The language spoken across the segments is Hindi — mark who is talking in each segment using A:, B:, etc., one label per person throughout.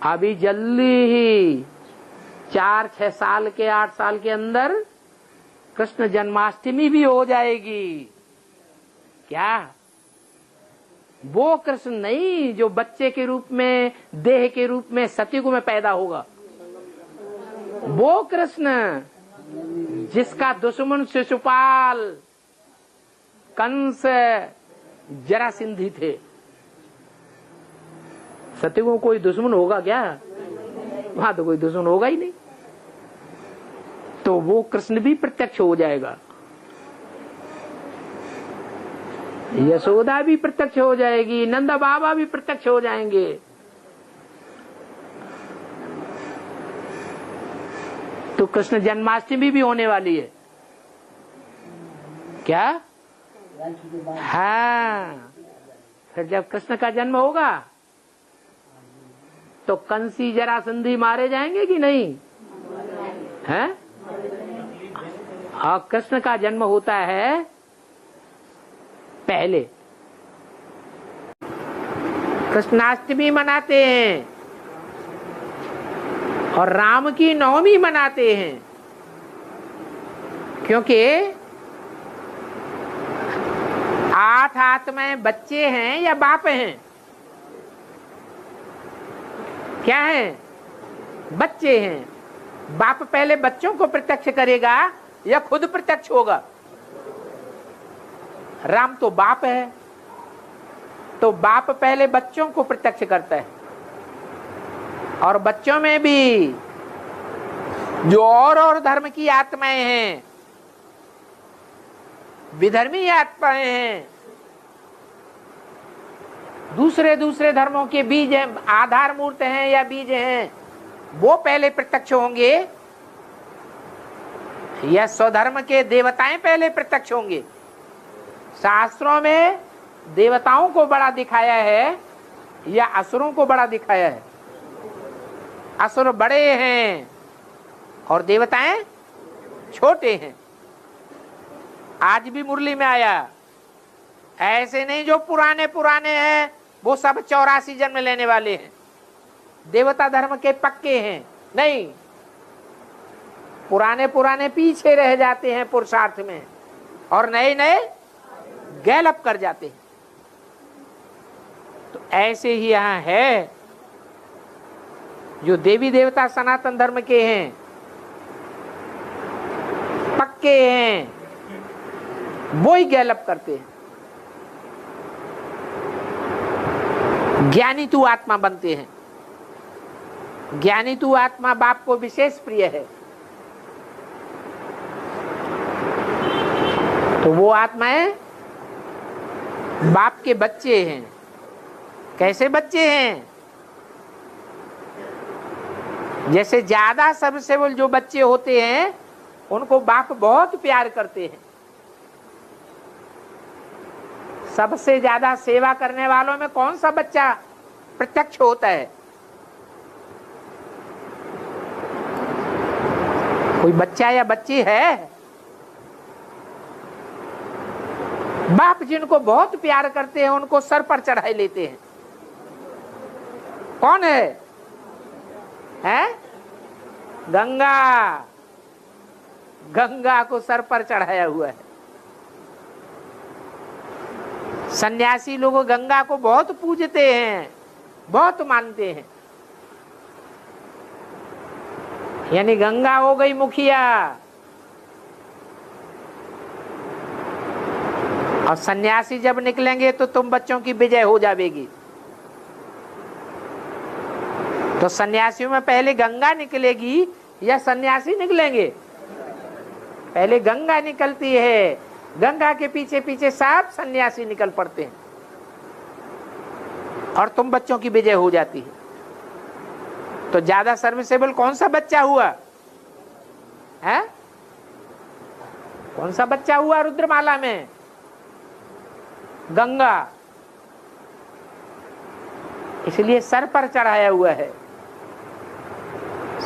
A: अभी जल्दी ही 4-6 साल के 8 साल के अंदर कृष्ण जन्माष्टमी भी हो जाएगी। क्या वो कृष्ण नहीं जो बच्चे के रूप में, देह के रूप में सतयुग में पैदा होगा, वो कृष्ण जिसका दुश्मन शिशुपाल, कंस, जरासंधी थे। सतयुग में कोई दुश्मन होगा क्या? वहां तो कोई दुश्मन होगा ही नहीं। तो वो कृष्ण भी प्रत्यक्ष हो जाएगा, यशोदा भी प्रत्यक्ष हो जाएगी, नंदा बाबा भी प्रत्यक्ष हो जाएंगे। तो कृष्ण जन्माष्टमी भी होने वाली है। क्या? हाँ, फिर जब कृष्ण का जन्म होगा तो कंसी जरासंधी मारे जाएंगे कि नहीं? हैं? और कृष्ण का जन्म होता है पहले, कृष्णाष्टमी मनाते हैं और राम की नवमी मनाते हैं, क्योंकि 8 आत्माएं बच्चे हैं या बाप हैं? क्या हैं? बच्चे हैं। बाप पहले बच्चों को प्रत्यक्ष करेगा या खुद प्रत्यक्ष होगा? राम तो बाप है, तो बाप पहले बच्चों को प्रत्यक्ष करता है। और बच्चों में भी जो और धर्म की आत्माएं हैं, विधर्मी आत्माएं हैं, दूसरे धर्मों के बीज हैं, आधार मूर्त हैं या बीज हैं, वो पहले प्रत्यक्ष होंगे या स्वधर्म के देवताएं पहले प्रत्यक्ष होंगे? शास्त्रों में देवताओं को बड़ा दिखाया है या असुरों को बड़ा दिखाया है? असुर बड़े हैं और देवताएं छोटे हैं। आज भी मुरली में आया, ऐसे नहीं जो पुराने हैं वो सब 84 जन्म लेने वाले हैं, देवता धर्म के पक्के हैं। नहीं, पुराने पीछे रह जाते हैं पुरुषार्थ में और नए गैलअप कर जाते हैं। तो ऐसे ही यहां है, जो देवी देवता सनातन धर्म के हैं, पक्के हैं, वो ही गैलअप करते हैं। ज्ञानी तू आत्मा बनते हैं। ज्ञानी तू आत्मा बाप को विशेष प्रिय है, तो वो आत्माएं बाप के बच्चे हैं। कैसे बच्चे हैं? जैसे ज्यादा सर्विसेबल जो बच्चे होते हैं उनको बाप बहुत प्यार करते हैं। सबसे ज्यादा सेवा करने वालों में कौन सा बच्चा प्रत्यक्ष होता है? कोई बच्चा या बच्ची है? बाप जिनको बहुत प्यार करते हैं उनको सर पर चढ़ाई लेते हैं। कौन है? गंगा को सर पर चढ़ाया हुआ है। सन्यासी लोग गंगा को बहुत पूजते हैं, बहुत मानते हैं। यानी गंगा हो गई मुखिया और सन्यासी जब निकलेंगे तो तुम बच्चों की विजय हो जाएगी। तो सन्यासियों में पहले गंगा निकलेगी या सन्यासी निकलेंगे? पहले गंगा निकलती है, गंगा के पीछे पीछे सब सन्यासी निकल पड़ते हैं और तुम बच्चों की विजय हो जाती है। तो ज्यादा सर्विसेबल कौन सा बच्चा हुआ है? कौन सा बच्चा हुआ रुद्रमाला में? गंगा। इसलिए सर पर चढ़ाया हुआ है।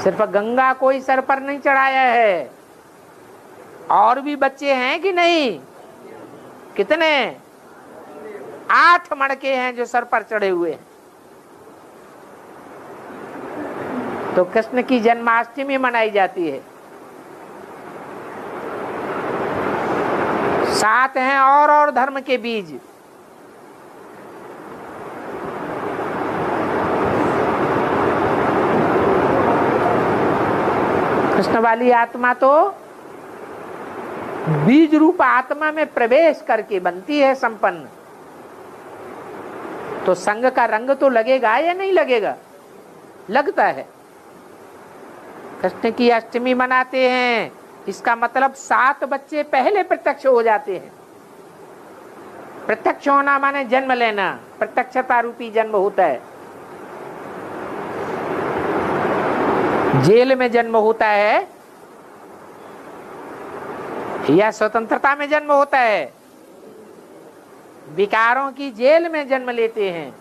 A: सिर्फ गंगा को ही सर पर नहीं चढ़ाया है, और भी बच्चे हैं कि नहीं? कितने? 8 मड़के हैं जो सर पर चढ़े हुए हैं। तो कृष्ण की जन्माष्टमी मनाई जाती है। 7 हैं और धर्म के बीज। कृष्ण वाली आत्मा तो बीज रूप आत्मा में प्रवेश करके बनती है संपन्न। तो संग का रंग तो लगेगा या नहीं लगेगा? लगता है। कृष्ण की अष्टमी मनाते हैं, इसका मतलब 7 बच्चे पहले प्रत्यक्ष हो जाते हैं। प्रत्यक्ष होना माने जन्म लेना, प्रत्यक्षता रूपी जन्म होता है। जेल में जन्म होता है या स्वतंत्रता में जन्म होता है? विकारों की जेल में जन्म लेते हैं।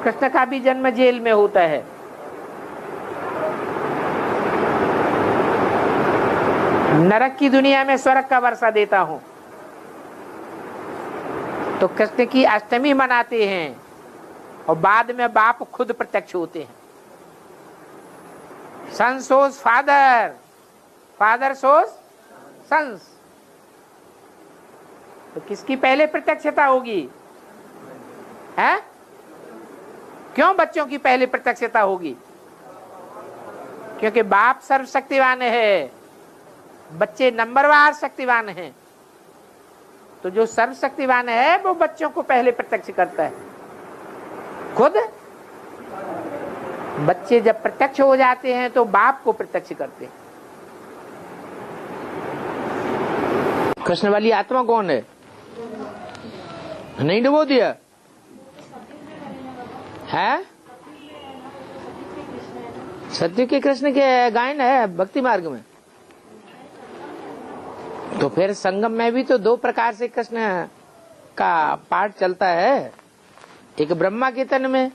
A: कृष्ण का भी जन्म जेल में होता है। नरक की दुनिया में स्वर्ग का वर्षा देता हूं। तो कृष्ण की अष्टमी मनाते हैं और बाद में बाप खुद प्रत्यक्ष होते हैं। सन सोज फादर, फादर सोज सन्स। तो किसकी पहले प्रत्यक्षता होगी? है? क्यों बच्चों की पहले प्रत्यक्षता होगी? क्योंकि बाप सर्वशक्तिवान है, बच्चे नंबरवार शक्तिवान हैं। तो जो सर्वशक्तिवान है वो बच्चों को पहले प्रत्यक्ष करता है। खुद बच्चे जब प्रत्यक्ष हो जाते हैं तो बाप को प्रत्यक्ष करते हैं। कृष्ण वाली आत्मा कौन है? नहीं डुबो दिया है? सत्य के कृष्ण के गायन है भक्ति मार्ग में। तो फिर संगम में भी तो 2 प्रकार से कृष्ण का पाठ चलता है। एक ब्रह्मा के तन में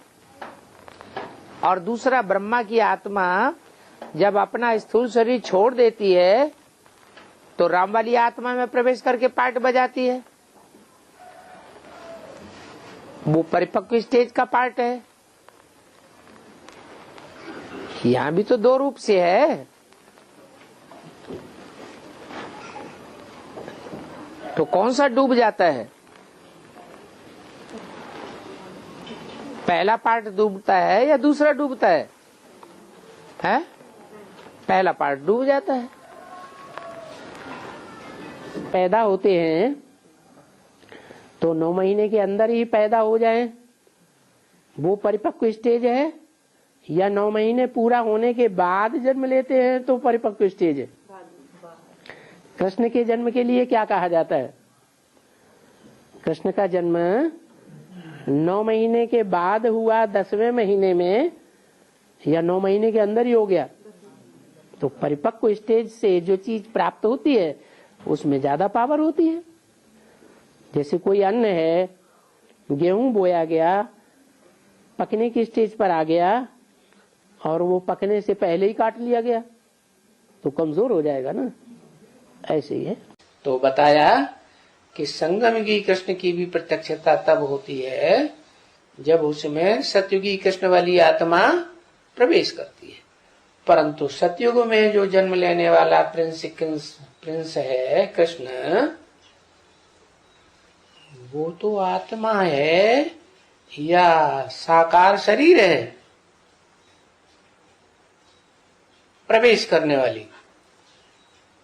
A: और दूसरा ब्रह्मा की आत्मा जब अपना स्थूल शरीर छोड़ देती है तो राम वाली आत्मा में प्रवेश करके पाठ बजाती है। वो परिपक्व स्टेज का पार्ट है। यहां भी तो 2 रूप से है। तो कौन सा डूब जाता है? पहला पार्ट डूबता है या दूसरा डूबता है? हैं? पहला पार्ट डूब जाता है। पैदा होते हैं तो 9 महीने के अंदर ही पैदा हो जाए, वो परिपक्व स्टेज है, या 9 महीने पूरा होने के बाद जन्म लेते हैं तो परिपक्व स्टेज है। कृष्ण के जन्म के लिए क्या कहा जाता है? कृष्ण का जन्म 9 महीने के बाद हुआ, 10वें महीने में, या 9 महीने के अंदर ही हो गया। तो परिपक्व स्टेज से जो चीज प्राप्त होती है उसमें ज्यादा पावर होती है। जैसे कोई अन्न है, गेहूं बोया गया, पकने की स्टेज पर आ गया और वो पकने से पहले ही काट लिया गया तो कमजोर हो जाएगा ना। ऐसे ही है। तो बताया कि संगम की कृष्ण की भी प्रत्यक्षता तब होती है जब उसमें सतयुगी कृष्ण वाली आत्मा प्रवेश करती है। परंतु सतयुग में जो जन्म लेने वाला प्रिंस है कृष्ण, वो तो आत्मा है या साकार शरीर है प्रवेश करने वाली?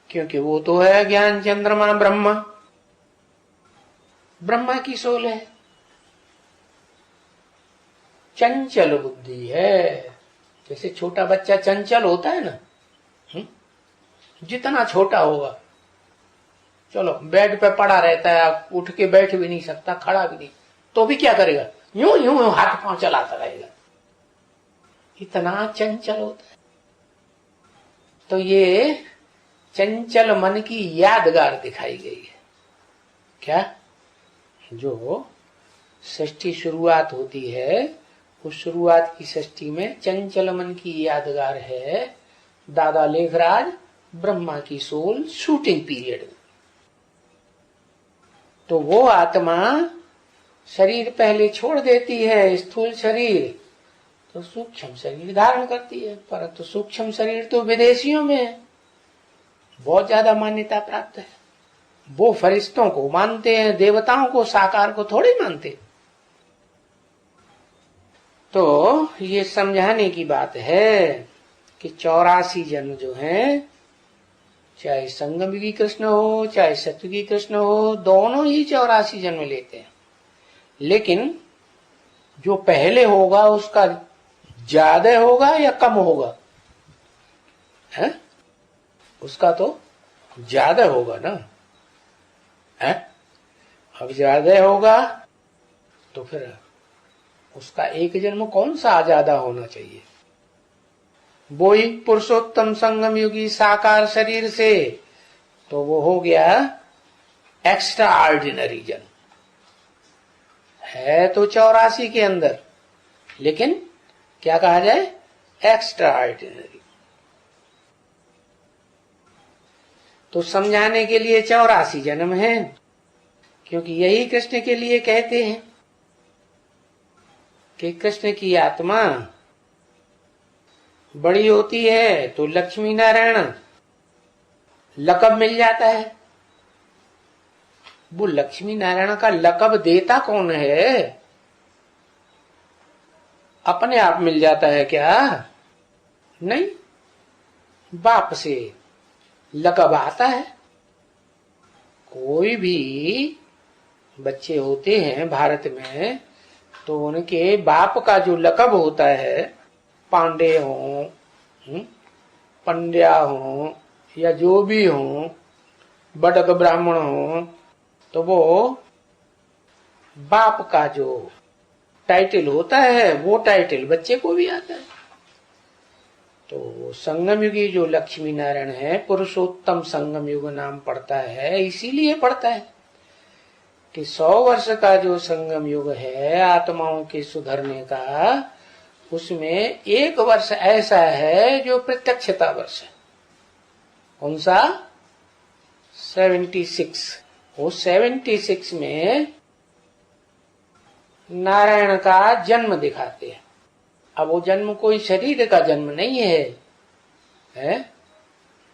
A: क्योंकि वो तो है ज्ञान चंद्रमा ब्रह्मा, ब्रह्मा की सोल है, चंचल बुद्धि है। जैसे छोटा बच्चा चंचल होता है ना, जितना छोटा होगा, चलो बेड पे पड़ा रहता है, उठ के बैठ भी नहीं सकता, खड़ा भी नहीं, तो भी क्या करेगा? यूं यूं हाथ पांव चलाता रहेगा, इतना चंचल होता है। तो ये चंचल मन की यादगार दिखाई गई है। क्या? जो षष्ठी शुरुआत होती है, उस शुरुआत की षष्ठी में चंचल मन की यादगार है। दादा लेखराज ब्रह्मा की सोल शूटिंग पीरियड में। तो वो आत्मा शरीर पहले छोड़ देती है, स्थूल शरीर, तो सूक्ष्म शरीर धारण करती है, परंतु सूक्ष्म शरीर तो विदेशियों में है, बहुत ज्यादा मान्यता प्राप्त है। वो फरिश्तों को मानते हैं, देवताओं को, साकार को थोड़ी मानते। तो ये समझाने की बात है कि 84 जन्म जो हैं, चाहे संगमयुगी कृष्ण हो चाहे सतयुगी कृष्ण हो, दोनों ही 84 जन्म लेते हैं। लेकिन जो पहले होगा उसका ज्यादा होगा या कम होगा? है? उसका तो ज्यादा होगा ना। है? अब ज्यादा होगा तो फिर उसका एक जन्म कौन सा ज्यादा होना चाहिए? वो ही पुरुषोत्तम संगम युगी साकार शरीर से, तो वो हो गया एक्स्ट्रा ऑर्डिनरी जन्म। है तो 84 के अंदर, लेकिन क्या कहा जाए? Extra ordinary. तो समझाने के लिए 84 जन्म है, क्योंकि यही कृष्ण के लिए कहते हैं कि कृष्ण की आत्मा बड़ी होती है तो लक्ष्मी नारायण लकब मिल जाता है। वो लक्ष्मी नारायण का लकब देता कौन है? अपने आप मिल जाता है क्या? नहीं, बाप से लकब आता है। कोई भी बच्चे होते हैं भारत में तो उनके बाप का जो लकब होता है, पांडे हो, पंड्या हो या जो भी हो, बड़क ब्राह्मण हो, तो वो बाप का जो टाइटल होता है वो टाइटल बच्चे को भी आता है। तो संगम युगी जो लक्ष्मी नारायण है, पुरुषोत्तम संगम युग नाम पड़ता है, इसीलिए पड़ता है कि 100 वर्ष का जो संगम युग है आत्माओं के सुधरने का, उसमें 1 वर्ष ऐसा है जो प्रत्यक्षता वर्ष है। कौन सा? 76। वो 76 में नारायण का जन्म दिखाते हैं। अब वो जन्म कोई शरीर का जन्म नहीं है,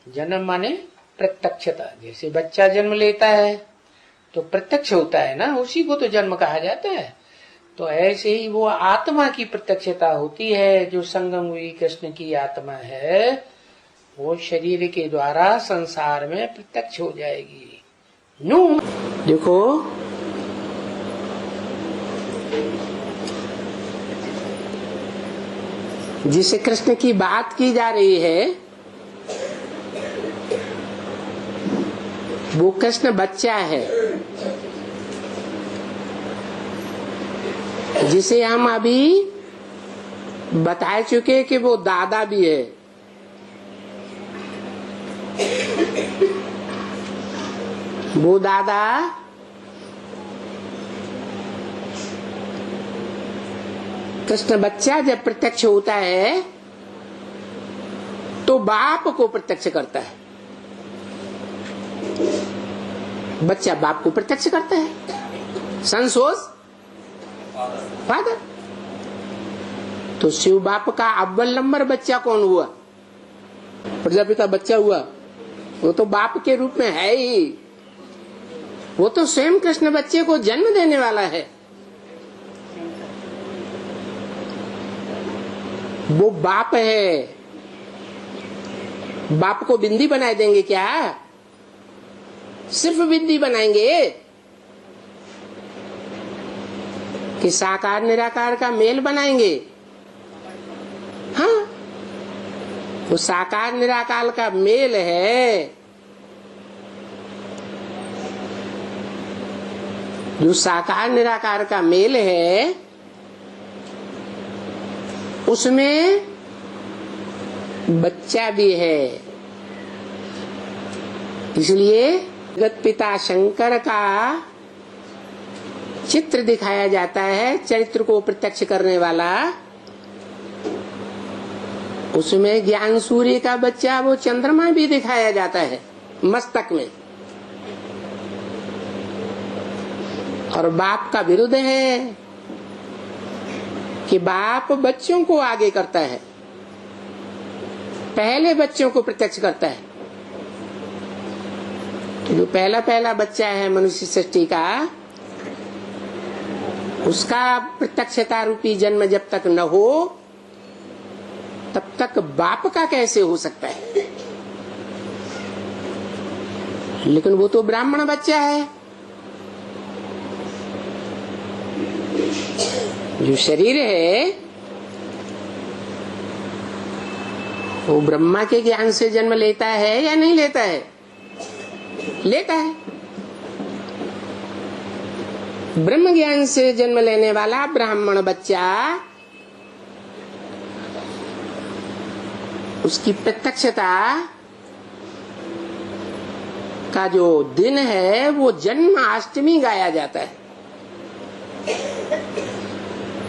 A: जन्म माने प्रत्यक्षता। जैसे बच्चा जन्म लेता है तो प्रत्यक्ष होता है ना, उसी को तो जन्म कहा जाता है। तो ऐसे ही वो आत्मा की प्रत्यक्षता होती है। जो संगम हुई कृष्ण की आत्मा है, वो शरीर के द्वारा संसार में प्रत्यक्ष हो जाएगी। न्यू देखो, जिसे कृष्ण की बात की जा रही है वो कृष्ण बच्चा है, जिसे हम अभी बता चुके कि वो दादा भी है। वो दादा कृष्ण बच्चा जब प्रत्यक्ष होता है तो बाप को प्रत्यक्ष करता है। बच्चा बाप को प्रत्यक्ष करता है। सन शोज फादर। तो शिव बाप का अव्वल नंबर बच्चा कौन हुआ? प्रजापिता बच्चा हुआ, वो तो बाप के रूप में है ही। वो तो स्वयं कृष्ण बच्चे को जन्म देने वाला है। वो बाप है। बाप को बिंदी बना देंगे क्या? सिर्फ बिंदी बनाएंगे कि साकार निराकार का मेल बनाएंगे? हाँ, वो साकार निराकार का मेल है। जो साकार निराकार का मेल है उसमें बच्चा भी है। इसलिए जगत पिता शंकर का चित्र दिखाया जाता है, चरित्र को प्रत्यक्ष करने वाला। उसमें ज्ञान सूर्य का बच्चा वो चंद्रमा भी दिखाया जाता है मस्तक में। और बाप का विरुद्ध है, कि बाप बच्चों को आगे करता है, पहले बच्चों को प्रत्यक्ष करता है। तो जो पहला बच्चा है मनुष्य सृष्टि का, उसका प्रत्यक्षता रूपी जन्म जब तक न हो तब तक बाप का कैसे हो सकता है? लेकिन वो तो ब्राह्मण बच्चा है, जो शरीर है वो ब्रह्मा के ज्ञान से जन्म लेता है या नहीं लेता है? लेता है। ब्रह्म ज्ञान से जन्म लेने वाला ब्राह्मण बच्चा, उसकी प्रत्यक्षता का जो दिन है वो जन्माष्टमी गाया जाता है।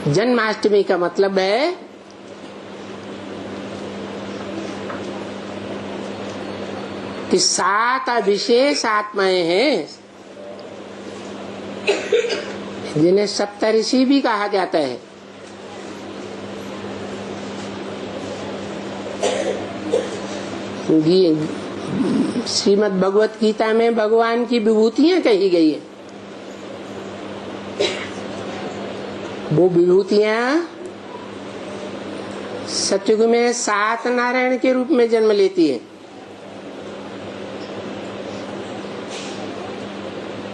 A: जन्माष्टमी का मतलब है कि 7 विशेष आत्माएं हैं जिन्हें सप्तऋषि भी कहा जाता है। श्रीमद् भगवत गीता में भगवान की विभूतियां कही गई है। वो विभूतियां सतयुग में 7 नारायण के रूप में जन्म लेती है।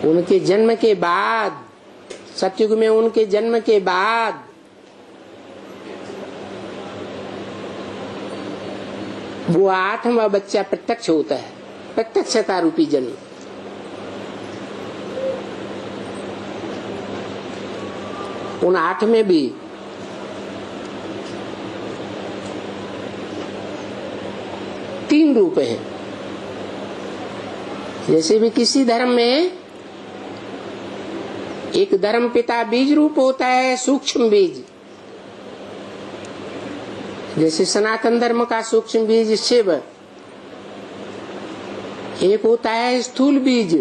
A: उनके जन्म के बाद, सतयुग में उनके जन्म के बाद वो 8वां बच्चा प्रत्यक्ष होता है, प्रत्यक्षता रूपी जन्म। उन 8 में भी तीन रूप हैं। जैसे भी किसी धर्म में एक धर्म पिता बीज रूप होता है, सूक्ष्म बीज। जैसे सनातन धर्म का सूक्ष्म बीज शिव, एक होता है स्थूल बीज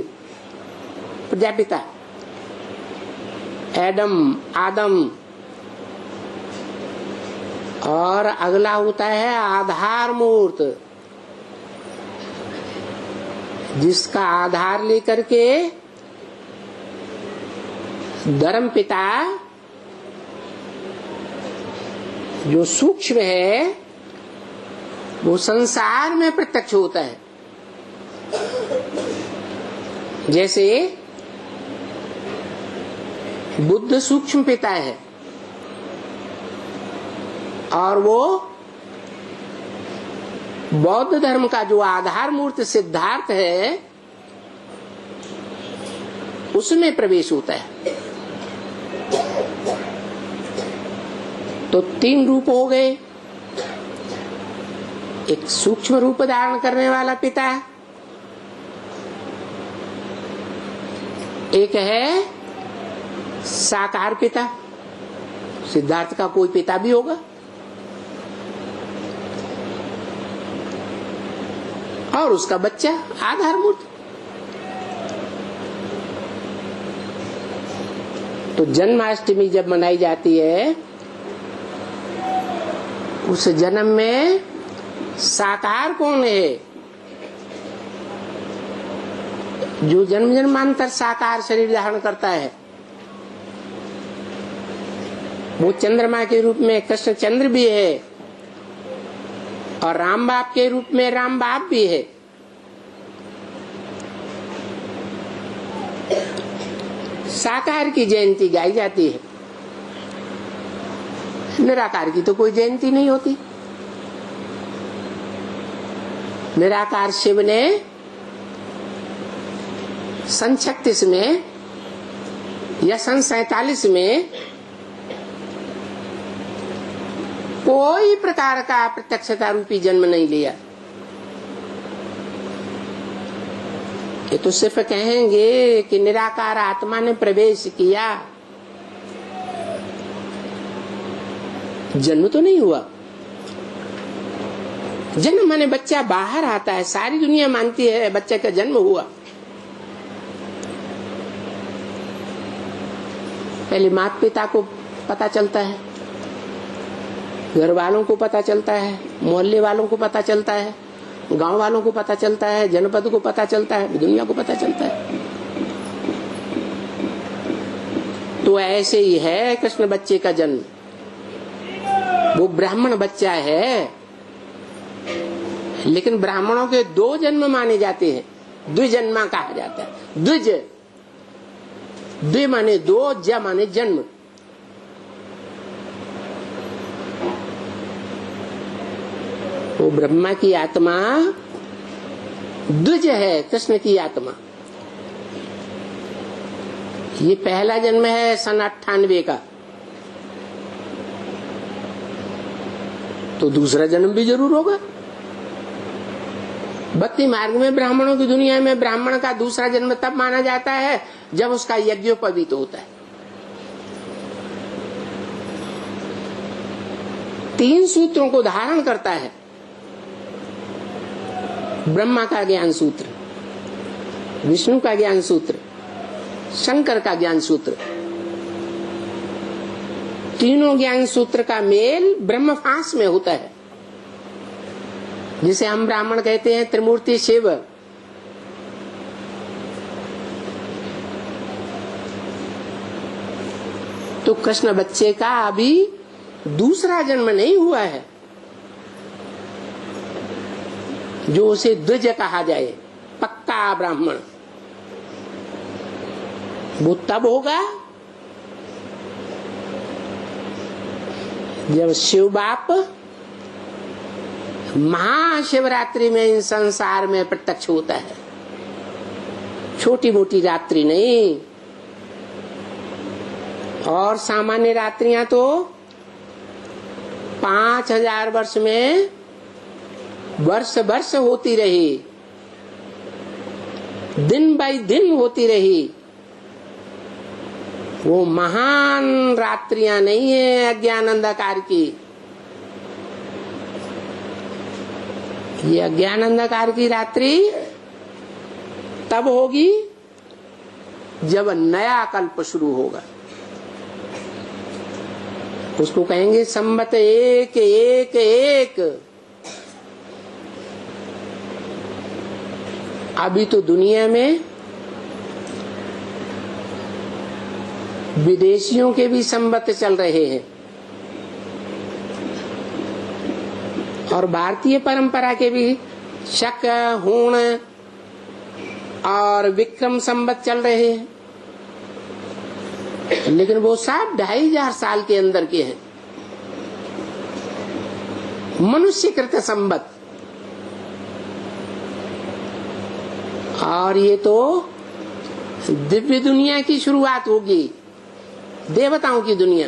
A: प्रजापिता आदम, और अगला होता है आधार मूर्त, जिसका आधार लेकर के धर्म पिता जो सूक्ष्म है वो संसार में प्रत्यक्ष होता है। जैसे बुद्ध सूक्ष्म पिता है और वो बौद्ध धर्म का जो आधार मूर्त सिद्धार्थ है उसमें प्रवेश होता है। तो 3 रूप हो गए। एक सूक्ष्म रूप धारण करने वाला पिता, एक है साकार पिता, सिद्धार्थ का कोई पिता भी होगा, और उसका बच्चा आधार मूर्त। तो जन्माष्टमी जब मनाई जाती है उस जन्म में साकार कौन है? जो जन्म जन्मांतर साकार शरीर धारण करता है वो चंद्रमा के रूप में कृष्ण चंद्र भी है और राम बाप के रूप में राम बाप भी है। साकार की जयंती गाई जाती है, निराकार की तो कोई जयंती नहीं होती। निराकार शिव ने सन 36 में या सन 47 में कोई प्रकार का प्रत्यक्षता रूपी जन्म नहीं लिया। ये तो सिर्फ कहेंगे कि निराकार आत्मा ने प्रवेश किया, जन्म तो नहीं हुआ। जन्म माने बच्चा बाहर आता है, सारी दुनिया मानती है बच्चे का जन्म हुआ। पहले माता पिता को पता चलता है,
B: घर वालों को पता चलता है, मोहल्ले वालों को पता चलता है, गांव वालों को पता चलता है, जनपद को पता चलता है, दुनिया को पता चलता है। तो ऐसे ही है कृष्ण बच्चे का जन्म। वो ब्राह्मण बच्चा है, लेकिन ब्राह्मणों के 2 जन्म माने जाते हैं, द्विजन्मा कहा जाता है। द्विज, द्वि माने 2, ज माने जन्म। वो ब्रह्मा की आत्मा द्विज है, कृष्ण की आत्मा। ये पहला जन्म है सन 98 का, तो दूसरा जन्म भी जरूर होगा। भक्ति मार्ग में ब्राह्मणों की दुनिया में ब्राह्मण का दूसरा जन्म तब माना जाता है जब उसका यज्ञोपवीत होता है। 3 सूत्रों को धारण करता है। ब्रह्मा का ज्ञान सूत्र, विष्णु का ज्ञान सूत्र, शंकर का ज्ञान सूत्र। तीनों ज्ञान सूत्र का मेल ब्रह्मफांस में होता है, जिसे हम ब्राह्मण कहते हैं त्रिमूर्ति शिव। तो कृष्ण बच्चे का अभी दूसरा जन्म नहीं हुआ है जो उसे द्विज कहा जाए, पक्का ब्राह्मण। वो तब होगा जब शिव बाप महाशिवरात्रि में इन संसार में प्रत्यक्ष होता है। छोटी मोटी रात्रि नहीं, और सामान्य रात्रियां तो 5000 वर्ष में वर्ष वर्ष होती रही, दिन बाई दिन होती रही। वो महान रात्रियां नहीं है अज्ञान अंधकार की। ये अज्ञान अंधकार की रात्रि तब होगी जब नया कल्प शुरू होगा। उसको कहेंगे संवत 111। अभी तो दुनिया में विदेशियों के भी संवत चल रहे हैं और भारतीय परंपरा के भी शक, हूण और विक्रम संवत चल रहे हैं, लेकिन वो सब 2500 साल के अंदर के हैं। मनुष्यकृत संवत। और ये तो दिव्य दुनिया की शुरुआत होगी, देवताओं की दुनिया।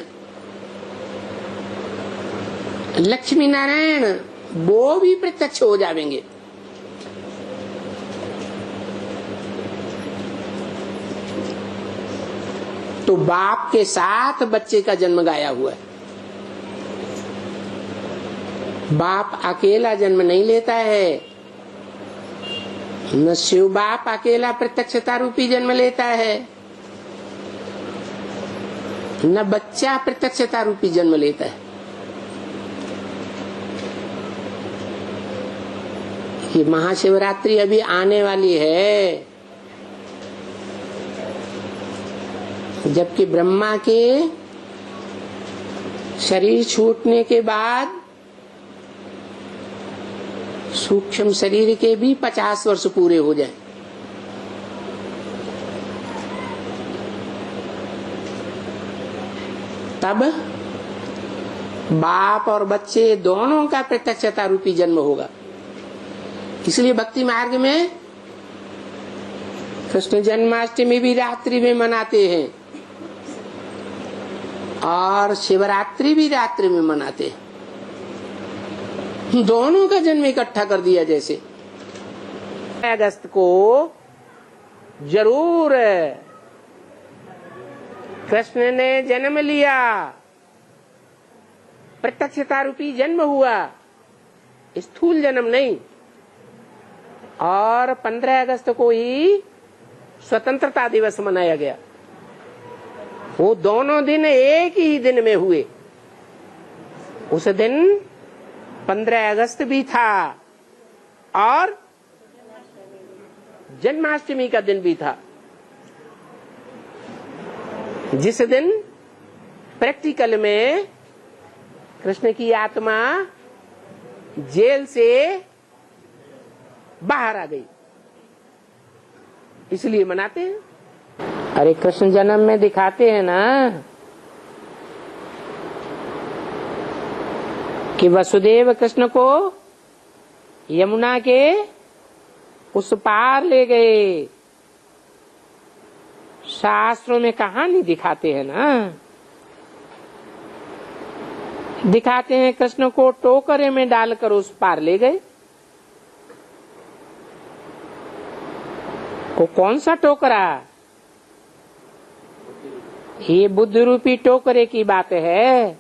B: लक्ष्मी नारायण वो भी प्रत्यक्ष हो जाएंगे। तो बाप के साथ बच्चे का जन्म गाया हुआ है। बाप अकेला जन्म नहीं लेता है, न शिव बाप अकेला प्रत्यक्षता रूपी जन्म लेता है, न बच्चा प्रत्यक्षता रूपी जन्म लेता है। ये महाशिवरात्रि अभी आने वाली है, जबकि ब्रह्मा के शरीर छूटने के बाद सूक्ष्म शरीर के भी 50 वर्ष पूरे हो जाए। तब बाप और बच्चे दोनों का प्रत्यक्षता रूपी जन्म होगा। इसलिए भक्ति मार्ग में कृष्ण जन्माष्टमी भी रात्रि में मनाते हैं और शिवरात्रि भी रात्रि में मनाते हैं। दोनों का जन्म इकट्ठा कर दिया। जैसे अगस्त को जरूर कृष्ण ने जन्म लिया, प्रत्यक्षता रूपी जन्म हुआ, स्थूल जन्म नहीं। और 15 अगस्त को ही स्वतंत्रता दिवस मनाया गया। वो दोनों दिन एक ही दिन में हुए। उस दिन 15 अगस्त भी था और जन्माष्टमी का दिन भी था, जिस दिन प्रैक्टिकल में कृष्ण की आत्मा जेल से बाहर आ गई, इसलिए मनाते हैं। अरे कृष्ण जन्म में दिखाते हैं ना कि वसुदेव कृष्ण को यमुना के उस पार ले गए। शास्त्रों में कहानी दिखाते हैं ना, दिखाते हैं कृष्ण को टोकरे में डालकर उस पार ले गए। वो कौन सा टोकरा? ये बुद्धि रूपी टोकरे की बात है।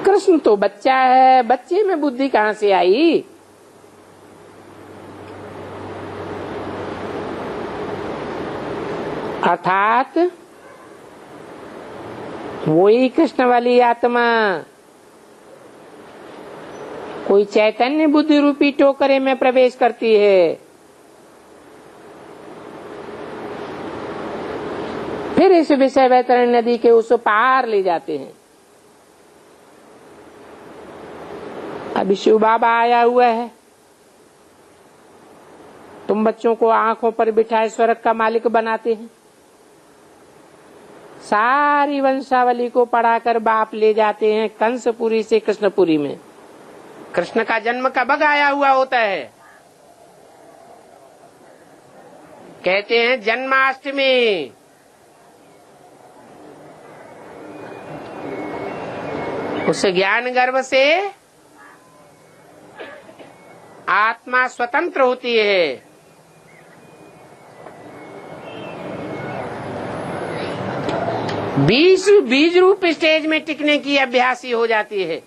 B: कृष्ण तो बच्चा है, बच्चे में बुद्धि कहां से आई? अर्थात वही कृष्ण वाली आत्मा कोई चैतन्य बुद्धि रूपी टोकरे में प्रवेश करती है, फिर इस विषय वैतरणी नदी के उस पार ले जाते हैं। अभी शिव बाबा आया हुआ है, तुम बच्चों को आंखों पर बिठाए स्वर्ग का मालिक बनाते हैं, सारी वंशावली को पढ़ाकर बाप ले जाते हैं कंसपुरी से कृष्णपुरी में। कृष्ण का जन्म कब आया हुआ होता है? कहते हैं जन्माष्टमी। उस ज्ञान गर्भ से आत्मा स्वतंत्र होती है। बीज रूप स्टेज में टिकने की अभ्यासी हो जाती है।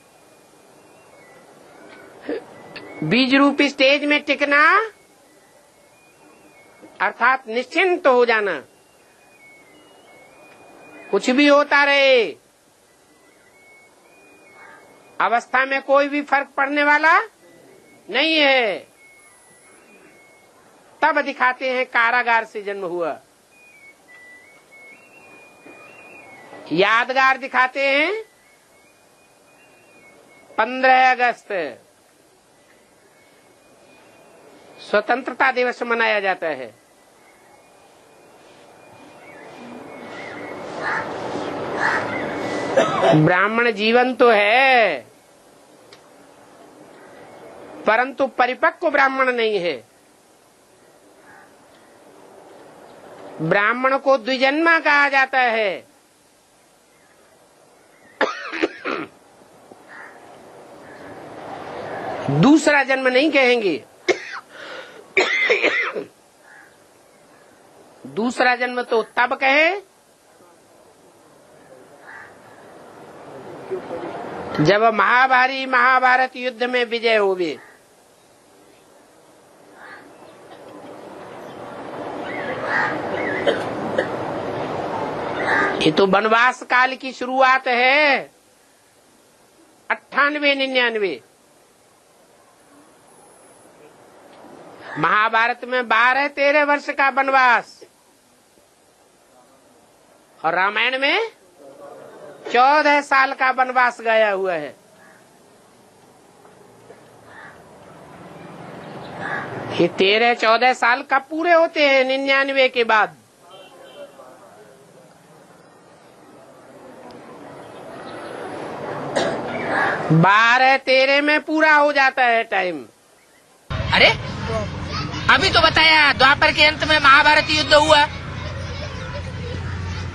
B: बीज रूप स्टेज में टिकना अर्थात निश्चिंत हो जाना, कुछ भी होता रहे, अवस्था में कोई भी फर्क पड़ने वाला नहीं है। तब दिखाते हैं कारागार से जन्म हुआ। यादगार दिखाते हैं 15 अगस्त स्वतंत्रता दिवस मनाया जाता है। ब्राह्मण जीवन तो है, परंतु परिपक्व ब्राह्मण नहीं है। ब्राह्मण को द्विजन्मा कहा जाता है। दूसरा जन्म नहीं कहेंगे। दूसरा जन्म तो तब कहे जब महाभारत युद्ध में विजय होवे। ये तो वनवास काल की शुरुआत है। 98-99 महाभारत में 12-13 वर्ष का वनवास और रामायण में 14 साल का वनवास गया हुआ है। ये 13-14 साल कब पूरे होते हैं? 99 के बाद। बारह 13 में पूरा हो जाता है टाइम।
C: अरे अभी तो बताया द्वापर के अंत में महाभारत युद्ध हुआ,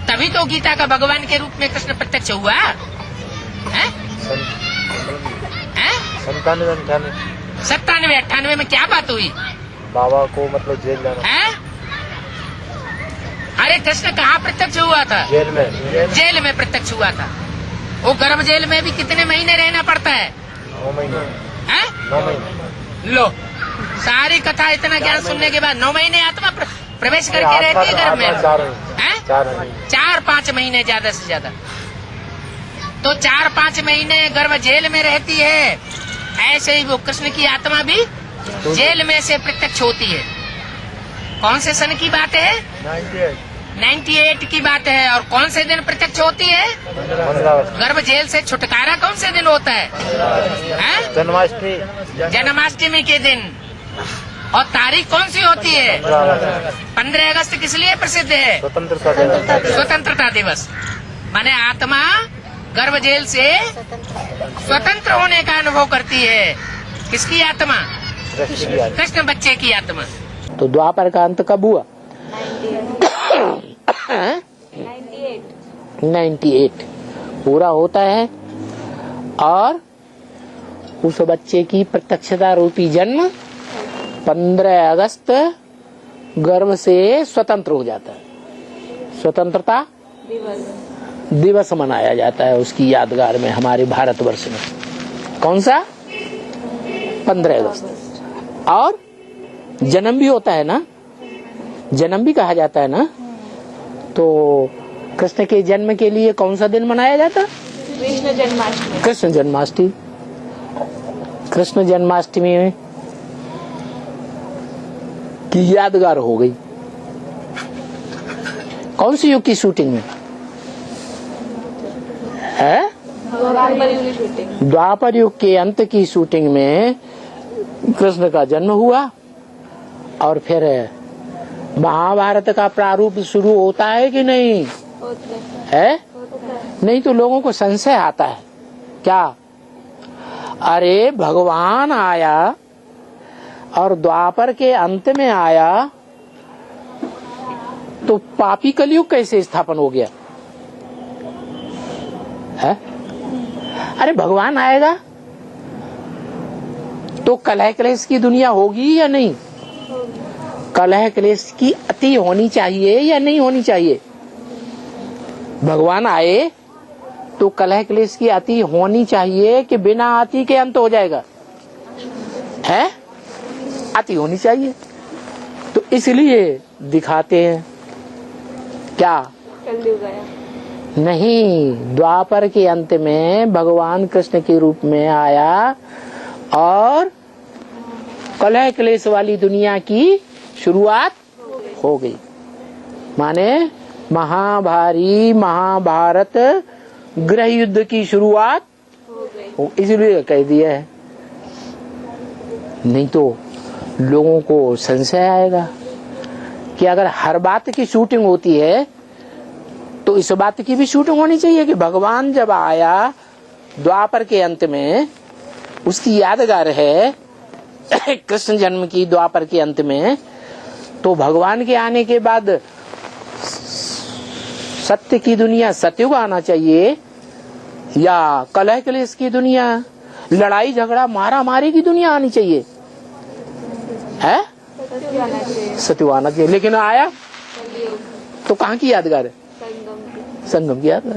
C: तभी तो गीता का भगवान के रूप में कृष्ण प्रत्यक्ष हुआ है? 97-98 में क्या बात हुई?
D: बाबा को मतलब जेल जाना
C: है? अरे कृष्ण कहाँ प्रत्यक्ष हुआ था? जेल में प्रत्यक्ष हुआ था। वो गर्भ जेल में भी कितने महीने रहना पड़ता है?
D: 9 महीने।
C: 9 महीने। लो, सारी कथा इतना ज्ञान सुनने के बाद 9 महीने आत्मा प्रवेश करके रहती है गर्भ में? 4-5 महीने ज्यादा से ज्यादा। तो 4-5 महीने गर्भ जेल में रहती है, ऐसे ही वो कृष्ण की आत्मा भी जेल में से प्रत्यक्ष होती है। कौन से सन की बात है? 98 की बात है। और कौन से दिन प्रत्यक्ष होती है?
D: 15 अगस्त।
C: गर्भ जेल से छुटकारा कौन से दिन होता है? हैं?
D: जन्माष्टमी।
C: जन्माष्टमी के दिन। और तारीख कौन सी होती है? 15 अगस्त किस लिए प्रसिद्ध है?
D: स्वतंत्रता दिवस।
C: स्वतंत्रता दिवस। माने आत्मा गर्भ जेल से स्वतंत्र होने का अनुभव करती है। किसकी आत्मा? कृष्ण बच्चे की आत्मा।
B: तो द्वापर का अंत कब हुआ? 98 पूरा होता है। और उस बच्चे की प्रत्यक्षता रूपी जन्म 15 अगस्त गर्भ से स्वतंत्र हो जाता है। स्वतंत्रता दिवस मनाया जाता है उसकी यादगार में हमारे भारतवर्ष में। कौन सा? 15 अगस्त। और जन्म भी होता है ना, जन्म भी कहा जाता है ना। तो कृष्ण के जन्म के लिए कौन सा दिन मनाया जाता?
E: कृष्ण जन्माष्टमी।
B: कृष्ण जन्माष्टमी। कृष्ण जन्माष्टमी में की यादगार हो गई। कौन सी युग की शूटिंग में है? द्वापर युग के अंत की शूटिंग में कृष्ण का जन्म हुआ। और फिर महाभारत का प्रारूप शुरू होता है कि नहीं? है? नहीं तो लोगों को संशय आता है क्या? अरे भगवान आया और द्वापर के अंत में आया तो पापी कलयुग कैसे स्थापन हो गया है? अरे भगवान आएगा तो कलह क्लेश की दुनिया होगी या नहीं? कलह क्लेश की अति होनी चाहिए या नहीं होनी चाहिए? भगवान आए तो कलह क्लेश की अति होनी चाहिए कि बिना अति के अंत हो जाएगा? है? अति होनी चाहिए। तो इसलिए दिखाते हैं क्या? नहीं, द्वापर के अंत में भगवान कृष्ण के रूप में आया और कलह क्लेश वाली दुनिया की शुरुआत हो गई। माने महाभारत गृह युद्ध की शुरुआत हो, इसलिए कह दिया है। नहीं तो लोगों को संशय आएगा कि अगर हर बात की शूटिंग होती है तो इस बात की भी शूटिंग होनी चाहिए कि भगवान जब आया द्वापर के अंत में, उसकी यादगार है कृष्ण जन्म की द्वापर के अंत में। तो भगवान के आने के बाद सत्य की दुनिया, सतयुग आना चाहिए या कलह क्लेश की दुनिया, लड़ाई झगड़ा मारा मारी की दुनिया आनी चाहिए? है? सतयुग आना चाहिए। लेकिन आया तो कहाँ की यादगार है? संगम की यादगार।